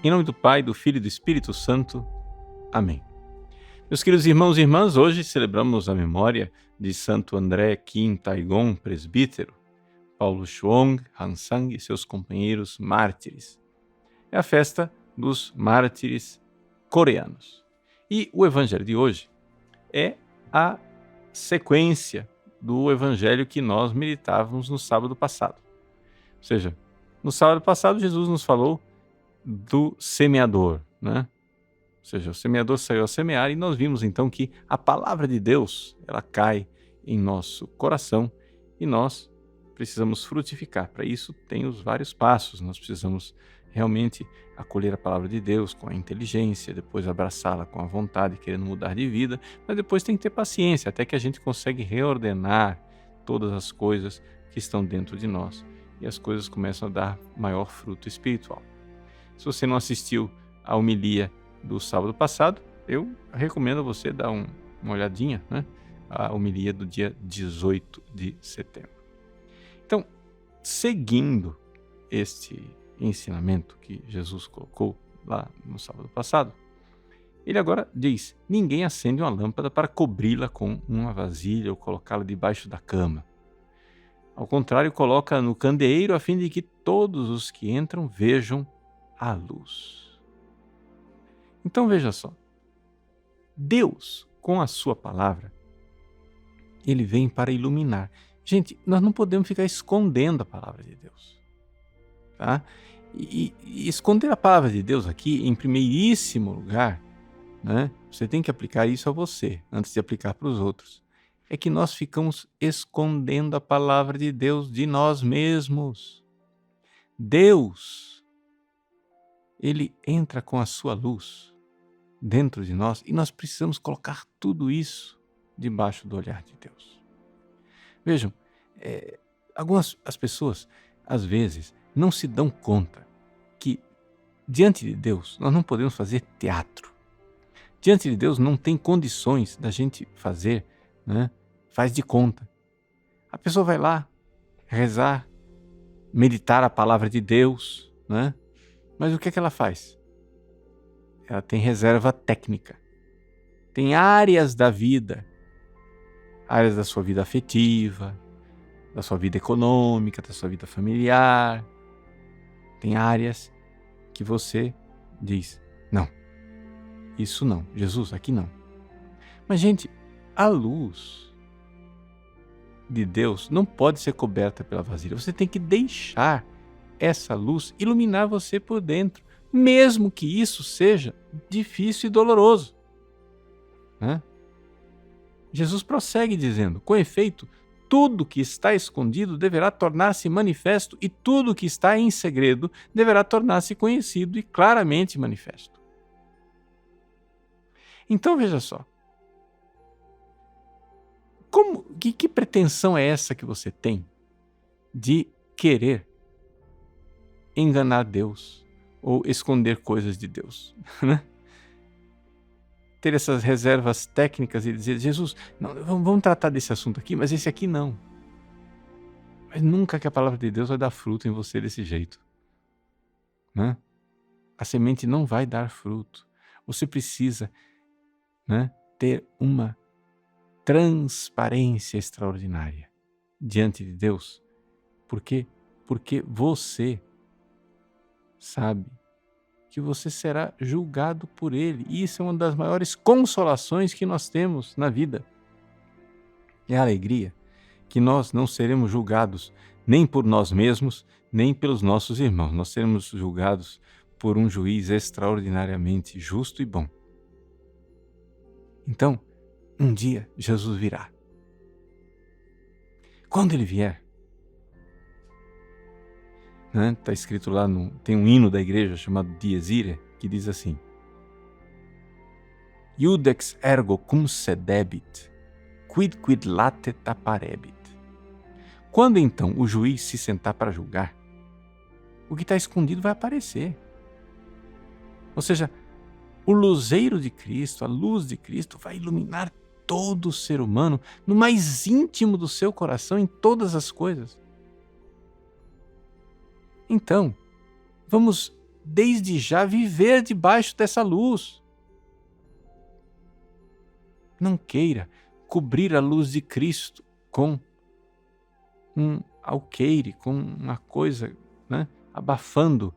Em nome do Pai, do Filho e do Espírito Santo. Amém. Meus queridos irmãos e irmãs, hoje celebramos a memória de Santo André Kim Taegon, presbítero, Paulo Chuong, Hansang e seus companheiros mártires. É a festa dos mártires coreanos. E o evangelho de hoje é a sequência do evangelho que nós meditávamos no sábado passado. Ou seja, no sábado passado Jesus nos falou do semeador, né? Ou seja, o semeador saiu a semear e nós vimos então que a palavra de Deus, ela cai em nosso coração e nós precisamos frutificar. Para isso tem os vários passos, nós precisamos realmente acolher a palavra de Deus com a inteligência, depois abraçá-la com a vontade, querendo mudar de vida, mas depois tem que ter paciência, até que a gente consegue reordenar todas as coisas que estão dentro de nós e as coisas começam a dar maior fruto espiritual. Se você não assistiu à homilia do sábado passado, eu recomendo a você dar uma olhadinha, né? A homilia do dia 18 de setembro. Então, seguindo este ensinamento que Jesus colocou lá no sábado passado, ele agora diz: ninguém acende uma lâmpada para cobri-la com uma vasilha ou colocá-la debaixo da cama. Ao contrário, coloca no candeeiro a fim de que todos os que entram vejam a luz. Então veja só, Deus, com a sua palavra, ele vem para iluminar. Gente, nós não podemos ficar escondendo a palavra de Deus, tá? E esconder a palavra de Deus aqui, em primeiríssimo lugar, né? Você tem que aplicar isso a você, antes de aplicar para os outros. É que nós ficamos escondendo a palavra de Deus de nós mesmos. Deus, ele entra com a sua luz dentro de nós e nós precisamos colocar tudo isso debaixo do olhar de Deus. Vejam, as pessoas, às vezes, não se dão conta que, diante de Deus, nós não podemos fazer teatro. Diante de Deus não tem condições da gente fazer, né, faz de conta. A pessoa vai lá rezar, meditar a palavra de Deus, né? Mas o que é que ela faz? Ela tem reserva técnica. Tem áreas da vida, áreas da sua vida afetiva, da sua vida econômica, da sua vida familiar. Tem áreas que você diz: não, isso não, Jesus, aqui não. Mas, gente, a luz de Deus não pode ser coberta pela vasilha. Você tem que deixar essa luz iluminar você por dentro, mesmo que isso seja difícil e doloroso, né? Jesus prossegue dizendo: com efeito, tudo que está escondido deverá tornar-se manifesto e tudo que está em segredo deverá tornar-se conhecido e claramente manifesto. Então veja só, que pretensão é essa que você tem de querer enganar Deus ou esconder coisas de Deus, né? Ter essas reservas técnicas e dizer: Jesus, não, vamos tratar desse assunto aqui, mas esse aqui não. Mas nunca que a palavra de Deus vai dar fruto em você desse jeito, né? A semente não vai dar fruto. Você precisa, né, ter uma transparência extraordinária diante de Deus. Por quê? Porque você sabe que você será julgado por Ele. E isso é uma das maiores consolações que nós temos na vida. É a alegria que nós não seremos julgados nem por nós mesmos, nem pelos nossos irmãos. Nós seremos julgados por um juiz extraordinariamente justo e bom. Então, um dia Jesus virá. Quando Ele vier, né, está escrito lá, tem um hino da igreja chamado Dies Irae, que diz assim: Iudex ergo cum sedebit, quid latet apparebit. Quando então o juiz se sentar para julgar, o que está escondido vai aparecer. Ou seja, o luzeiro de Cristo, a luz de Cristo vai iluminar todo o ser humano no mais íntimo do seu coração, em todas as coisas. Então, vamos desde já, viver debaixo dessa luz. Não queira cobrir a luz de Cristo com um alqueire, com uma coisa, né, abafando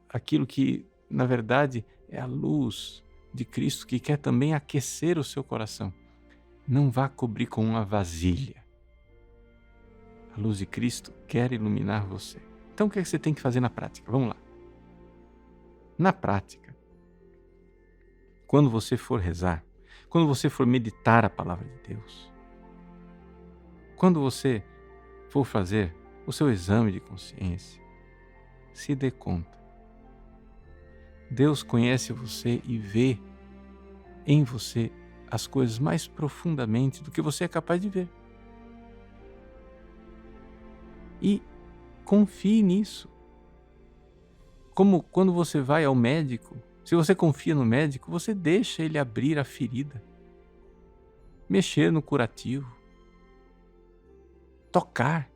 aquilo que, na verdade, é a luz de Cristo que quer também aquecer o seu coração. Não vá cobrir com uma vasilha. A luz de Cristo quer iluminar você. Então, o que você tem que fazer na prática? Vamos lá. Na prática, quando você for rezar, quando você for meditar a palavra de Deus, quando você for fazer o seu exame de consciência, se dê conta. Deus conhece você e vê em você as coisas mais profundamente do que você é capaz de ver. E confie nisso. Como quando você vai ao médico, se você confia no médico, você deixa ele abrir a ferida, mexer no curativo, tocar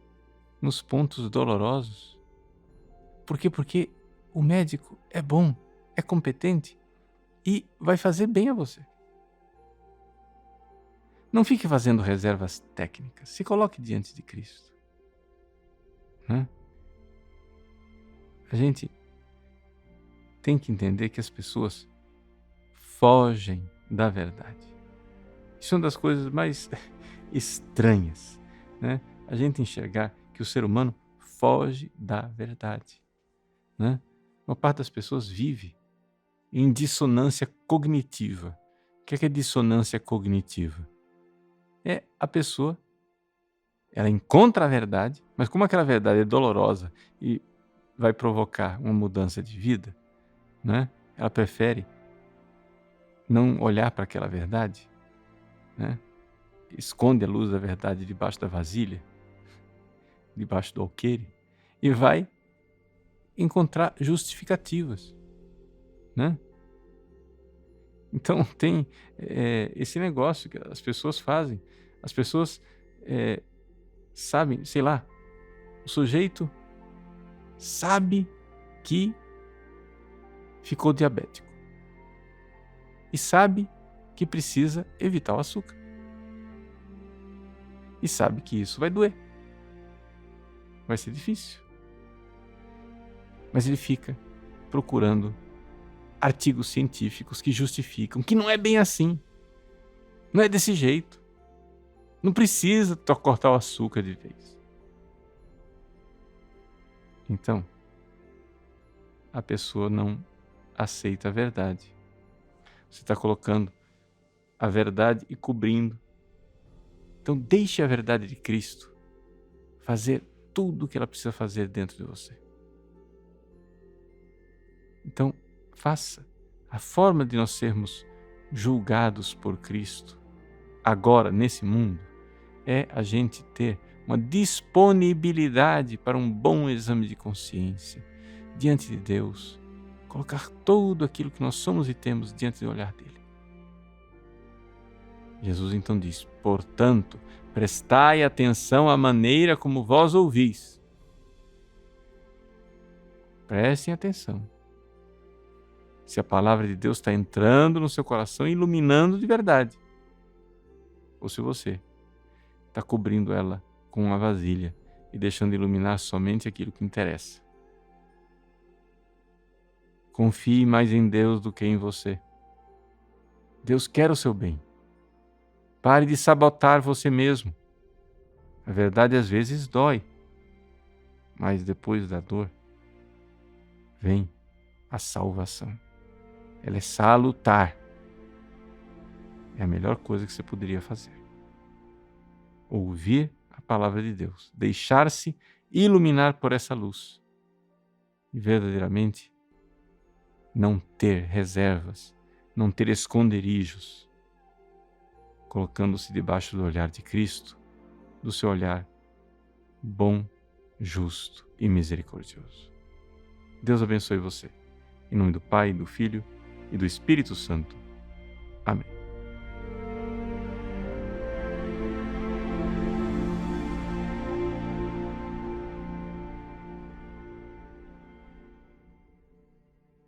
nos pontos dolorosos. Por quê? Porque o médico é bom, é competente e vai fazer bem a você. Não fique fazendo reservas técnicas, se coloque diante de Cristo. A gente tem que entender que as pessoas fogem da verdade. Isso é uma das coisas mais estranhas, né? A gente enxergar que o ser humano foge da verdade, né? Uma parte das pessoas vive em dissonância cognitiva. O que é dissonância cognitiva? É a pessoa, ela encontra a verdade, mas como aquela verdade é dolorosa e vai provocar uma mudança de vida, né? Ela prefere não olhar para aquela verdade, né? Esconde a luz da verdade debaixo da vasilha, debaixo do alqueire, e vai encontrar justificativas, né? Então tem esse negócio que as pessoas fazem. As pessoas sabem, sei lá, o sujeito sabe que ficou diabético e sabe que precisa evitar o açúcar e sabe que isso vai doer, vai ser difícil, mas ele fica procurando artigos científicos que justificam que não é bem assim, não é desse jeito, não precisa cortar o açúcar de vez. Então, a pessoa não aceita a verdade. Você está colocando a verdade e cobrindo. Então, deixe a verdade de Cristo fazer tudo o que ela precisa fazer dentro de você. Então, faça. A forma de nós sermos julgados por Cristo agora, nesse mundo, é a gente ter uma disponibilidade para um bom exame de consciência diante de Deus, colocar tudo aquilo que nós somos e temos diante do olhar dele. Jesus então diz: portanto, prestai atenção à maneira como vós ouvis. Prestem atenção. Se a palavra de Deus está entrando no seu coração e iluminando de verdade, ou se você está cobrindo ela com uma vasilha e deixando iluminar somente aquilo que interessa. Confie mais em Deus do que em você. Deus quer o seu bem. Pare de sabotar você mesmo. A verdade às vezes dói, mas depois da dor vem a salvação. Ela é salutar. É a melhor coisa que você poderia fazer. Ouvir a palavra de Deus, deixar-se iluminar por essa luz e verdadeiramente não ter reservas, não ter esconderijos, colocando-se debaixo do olhar de Cristo, do seu olhar bom, justo e misericordioso. Deus abençoe você. Em nome do Pai, do Filho e do Espírito Santo. Amém.